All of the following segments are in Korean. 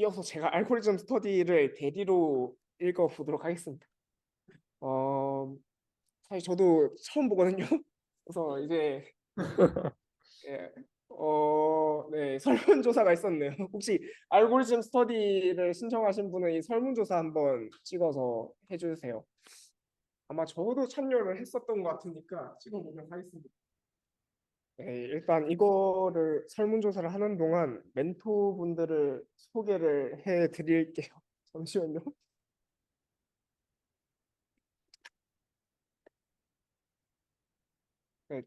이어서 제가 알고리즘 스터디를 대리로 읽어보도록 하겠습니다. 어, 사실 저도 처음 보거든요. 그래서 이제 예, 네, 설문조사가 있었네요. 혹시 알고리즘 스터디를 신청하신 분은 이 설문조사 한번 찍어서 해주세요. 아마 저도 참여를 했었던 것 같으니까 찍어보도록 하겠습니다. 네, 일단 이거를 설문조사를 하는 동안 멘토분들을 소개를 해드릴게요. 잠시만요. 네,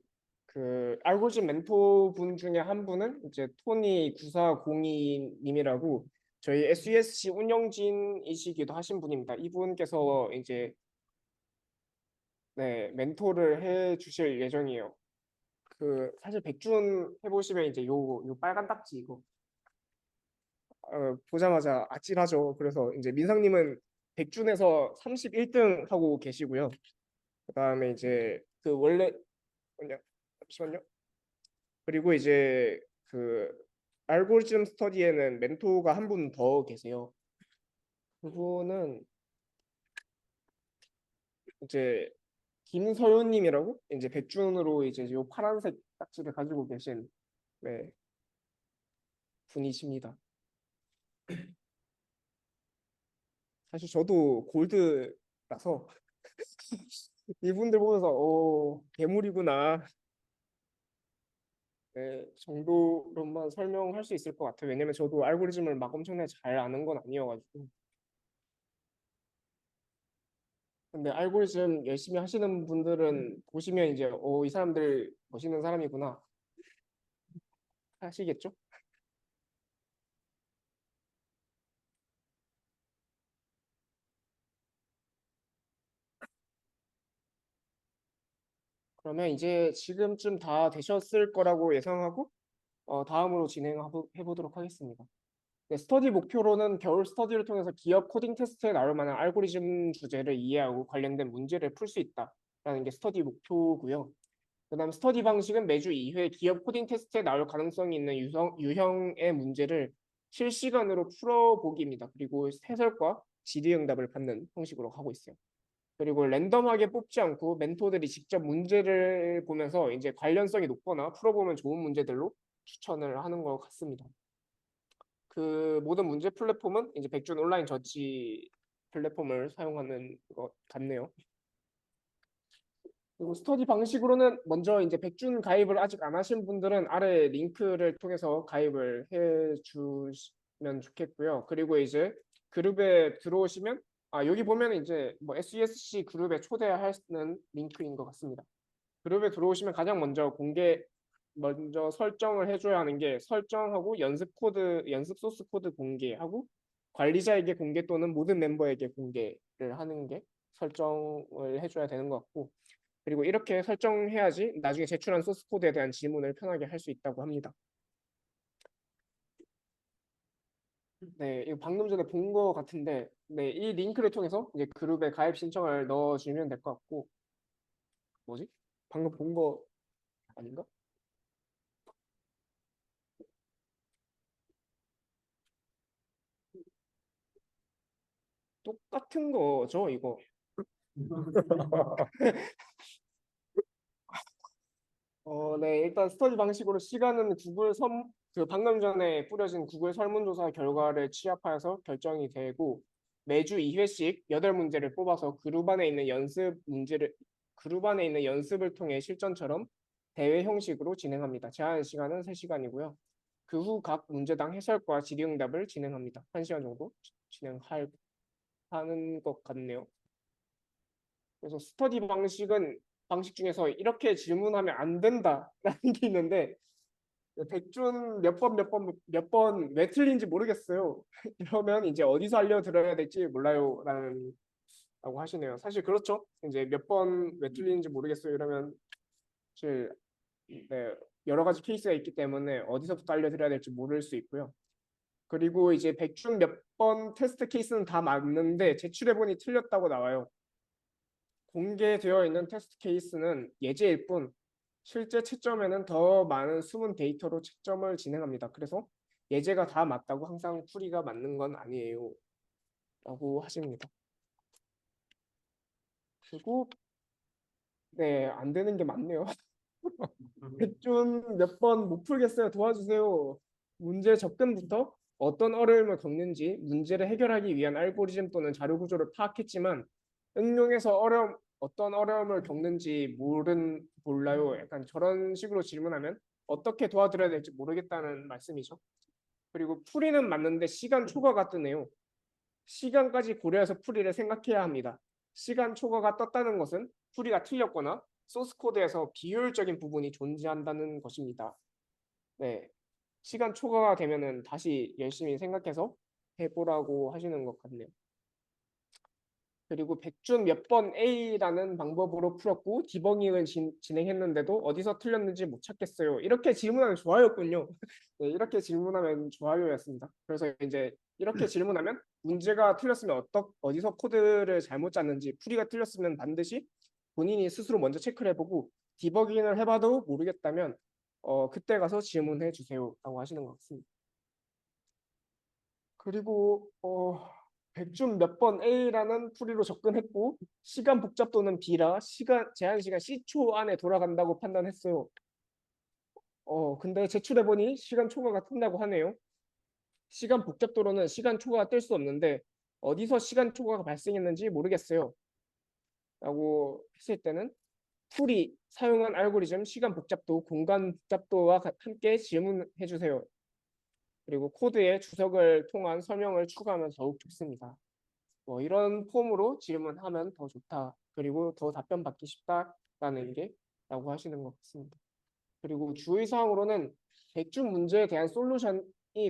그 알고리즘 멘토분 중에 한 분은 이제 토니 9402님이라고 저희 SUSC 운영진이시기도 하신 분입니다. 이분께서 이제 네, 멘토를 해 주실 예정이에요. 그 사실 백준 해보시면 이제 요 빨간 딱지 이거 보자마자 아찔하죠. 그래서 이제 민상님은 백준에서 31등 하고 계시고요. 그다음에 이제 그 원래 뭐냐, 잠시만요. 그리고 이제 그 알고리즘 스터디에는 멘토가 한 분 더 계세요. 그분은 이제 김서윤님이라고 이제 백준으로 이제 요 파란색 딱지를 가지고 계신 네, 분이십니다. 사실 저도 골드라서 이분들 보면서 괴물이구나 네, 정도로만 설명할 수 있을 것 같아요. 왜냐면 저도 알고리즘을 막 엄청나게 잘 아는 건 아니어가지고. 근데 알고리즘 열심히 하시는 분들은 보시면 이제 이 사람들 멋있는 사람이구나 하시겠죠? 그러면 이제 지금쯤 다 되셨을 거라고 예상하고 다음으로 진행해 보도록 하겠습니다. 네, 스터디 목표로는 겨울 스터디를 통해서 기업 코딩 테스트에 나올 만한 알고리즘 주제를 이해하고 관련된 문제를 풀 수 있다라는 게 스터디 목표고요. 그다음 스터디 방식은 매주 2회 기업 코딩 테스트에 나올 가능성이 있는 유형의 문제를 실시간으로 풀어보기입니다. 그리고 해설과 질의응답을 받는 형식으로 하고 있어요. 그리고 랜덤하게 뽑지 않고 멘토들이 직접 문제를 보면서 이제 관련성이 높거나 풀어보면 좋은 문제들로 추천을 하는 것 같습니다. 그 모든 문제 플랫폼은 이제 백준 온라인 저치 플랫폼을 사용하는 것 같네요. 그리고 스터디 방식으로는 먼저 이제 백준 가입을 아직 안 하신 분들은 아래 링크를 통해서 가입을 해 주시면 좋겠고요. 그리고 이제 그룹에 들어오시면 여기 보면 이제 뭐 SESC 그룹에 초대하는 링크인 것 같습니다. 그룹에 들어오시면 가장 먼저 설정을 해줘야 하는 게 설정하고 연습 소스 코드 공개하고 관리자에게 공개 또는 모든 멤버에게 공개를 하는 게 설정을 해줘야 되는 것 같고 그리고 이렇게 설정해야지 나중에 제출한 소스 코드에 대한 질문을 편하게 할 수 있다고 합니다. 네, 이거 방금 전에 본 거 같은데, 네, 이 링크를 통해서 이제 그룹에 가입 신청을 넣어주면 될 것 같고, 뭐지? 방금 본 거 아닌가? 똑같은 거죠, 이거. 네, 일단 스터디 방식으로 시간은 그 방금 전에 뿌려진 구글 설문조사 결과를 취합하여서 결정이 되고 매주 2회씩 8문제를 뽑아서 그룹 안에 있는 연습을 통해 실전처럼 대회 형식으로 진행합니다. 제한 시간은 3시간이고요. 그 후 각 문제당 해설과 질의응답을 진행합니다. 1시간 정도 하는 것 같네요. 그래서 스터디 방식 중에서 이렇게 질문하면 안 된다라는 게 있는데 백준 몇 번 왜 틀린지 모르겠어요. 이러면 이제 어디서 알려드려야 될지 몰라요 라고 하시네요. 사실 그렇죠. 이제 몇 번 왜 틀린지 모르겠어요. 이러면 사실 네, 여러 가지 케이스가 있기 때문에 어디서부터 알려드려야 될지 모를 수 있고요. 그리고 이제 백준 몇 번 테스트 케이스는 다 맞는데 제출해보니 틀렸다고 나와요. 공개되어 있는 테스트 케이스는 예제일 뿐 실제 채점에는 더 많은 숨은 데이터로 채점을 진행합니다. 그래서 예제가 다 맞다고 항상 풀이가 맞는 건 아니에요. 라고 하십니다. 그리고 네, 안 되는 게 많네요. 백준 몇 번 못 풀겠어요. 도와주세요. 문제 접근부터 어떤 어려움을 겪는지 문제를 해결하기 위한 알고리즘 또는 자료 구조를 파악했지만 응용해서 어떤 어려움을 겪는지 몰라요. 약간 저런 식으로 질문하면 어떻게 도와드려야 될지 모르겠다는 말씀이죠. 그리고 풀이는 맞는데 시간 초과가 뜨네요. 시간까지 고려해서 풀이를 생각해야 합니다. 시간 초과가 떴다는 것은 풀이가 틀렸거나 소스 코드에서 비효율적인 부분이 존재한다는 것입니다. 네, 시간 초과가 되면은 다시 열심히 생각해서 해보라고 하시는 것 같네요. 그리고 백준 몇 번 A라는 방법으로 풀었고 디버깅을 진행했는데도 어디서 틀렸는지 못 찾겠어요. 이렇게 질문하면 좋아요군요. 네, 이렇게 질문하면 좋아요였습니다. 그래서 이제 이렇게 질문하면 문제가 틀렸으면 어디서 코드를 잘못 짰는지 풀이가 틀렸으면 반드시 본인이 스스로 먼저 체크를 해보고 디버깅을 해봐도 모르겠다면 그때 가서 질문해 주세요 라고 하시는 것 같습니다. 그리고 백준 몇 번 A라는 풀이로 접근했고 시간 복잡도는 B라 제한 시간 C초 안에 돌아간다고 판단했어요. 근데 제출해보니 시간 초과가 뜬다고 하네요. 시간 복잡도로는 시간 초과가 뜰 수 없는데 어디서 시간 초과가 발생했는지 모르겠어요. 라고 했을 때는 풀이 사용한 알고리즘 시간 복잡도, 공간 복잡도와 함께 질문해 주세요. 그리고 코드에 주석을 통한 설명을 추가하면 더욱 좋습니다. 뭐 이런 폼으로 질문하면 더 좋다. 그리고 더 답변 받기 쉽다라는 게 라고 하시는 것 같습니다. 그리고 주의사항으로는 백준 문제에 대한 솔루션이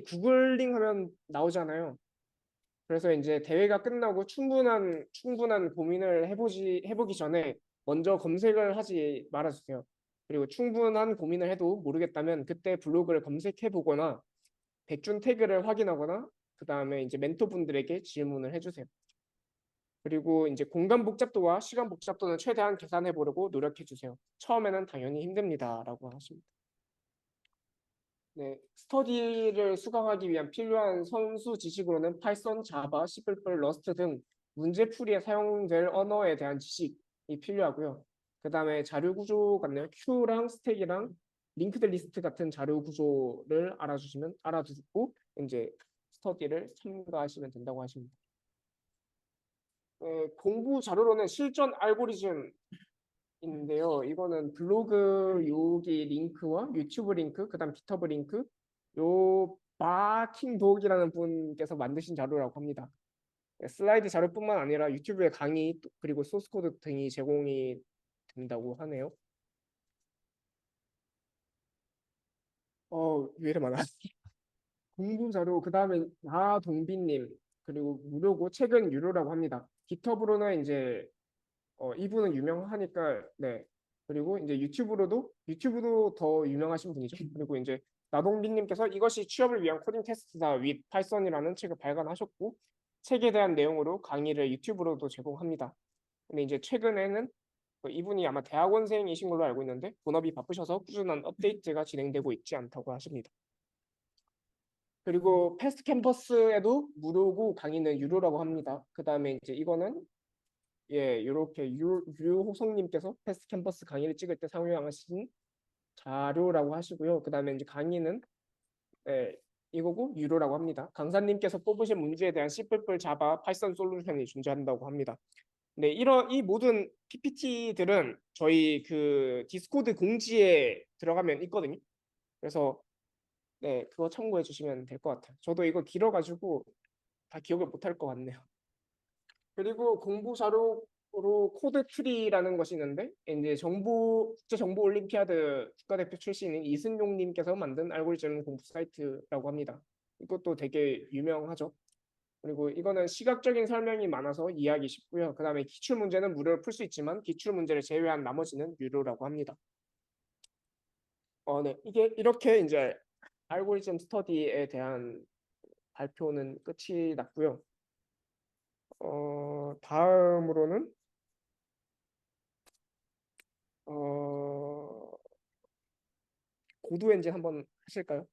구글링하면 나오잖아요. 그래서 이제 대회가 끝나고 충분한 고민을 해보기 전에 먼저 검색을 하지 말아주세요. 그리고 충분한 고민을 해도 모르겠다면 그때 블로그를 검색해 보거나 백준 태그를 확인하거나 그 다음에 이제 멘토분들에게 질문을 해주세요. 그리고 이제 공간 복잡도와 시간 복잡도는 최대한 계산해 보려고 노력해 주세요. 처음에는 당연히 힘듭니다라고 하십니다. 네, 스터디를 수강하기 위한 필요한 선수 지식으로는 파이썬, 자바, C++, 러스트 등 문제풀이에 사용될 언어에 대한 지식이 필요하고요. 그 다음에 자료 구조 같네요. 큐랑 스택이랑 링크드 리스트 같은 자료 구조를 알아두고 이제 스터디를 참가하시면 된다고 하십니다. 공부 자료로는 실전 알고리즘 인데요. 이거는 블로그 여기 링크와 유튜브 링크, 그다음 기터브 링크, 요 바킹독이라는 분께서 만드신 자료라고 합니다. 슬라이드 자료뿐만 아니라 유튜브의 강의 그리고 소스 코드 등이 제공이 된다고 하네요. 왜 이래 많아? 공부 자료 그다음에 나동빈님 그리고 무료고 책은 유료라고 합니다. 기터브로는 이제 이분은 유명하니까 네. 그리고 이제 유튜브도 더 유명하신 분이죠. 그리고 이제 나동빈님께서 이것이 취업을 위한 코딩 테스트다 with 파이썬이라는 책을 발간하셨고 책에 대한 내용으로 강의를 유튜브로도 제공합니다. 근데 이제 최근에는 이분이 아마 대학원생이신 걸로 알고 있는데 본업이 바쁘셔서 꾸준한 업데이트가 진행되고 있지 않다고 하십니다. 그리고 패스트 캠퍼스에도 무료고 강의는 유료라고 합니다. 그 다음에 이제 이거는 예, 이렇게 유호성님께서 패스트 캠퍼스 강의를 찍을 때 사용하신 자료라고 하시고요. 그 다음에 이제 강의는 예, 이거고 유료라고 합니다. 강사님께서 뽑으신 문제에 대한 C++, 자바, 파이썬 솔루션이 존재한다고 합니다. 네, 이 모든 PPT들은 저희 그 디스코드 공지에 들어가면 있거든요. 그래서 네, 그거 참고해 주시면 될 것 같아요. 저도 이거 길어가지고 다 기억을 못할 것 같네요. 그리고 공부 자료로 코드 트리라는 것이 있는데 이제 국제 정보 올림피아드 국가대표 출신인 이승용님께서 만든 알고리즘 공부 사이트라고 합니다. 이것도 되게 유명하죠. 그리고 이거는 시각적인 설명이 많아서 이해하기 쉽고요. 그다음에 기출 문제는 무료로 풀 수 있지만 기출 문제를 제외한 나머지는 유료라고 합니다. 네, 이게 이렇게 이제 알고리즘 스터디에 대한 발표는 끝이 났고요. 다음으로는 어, 고도 엔진 한번 하실까요?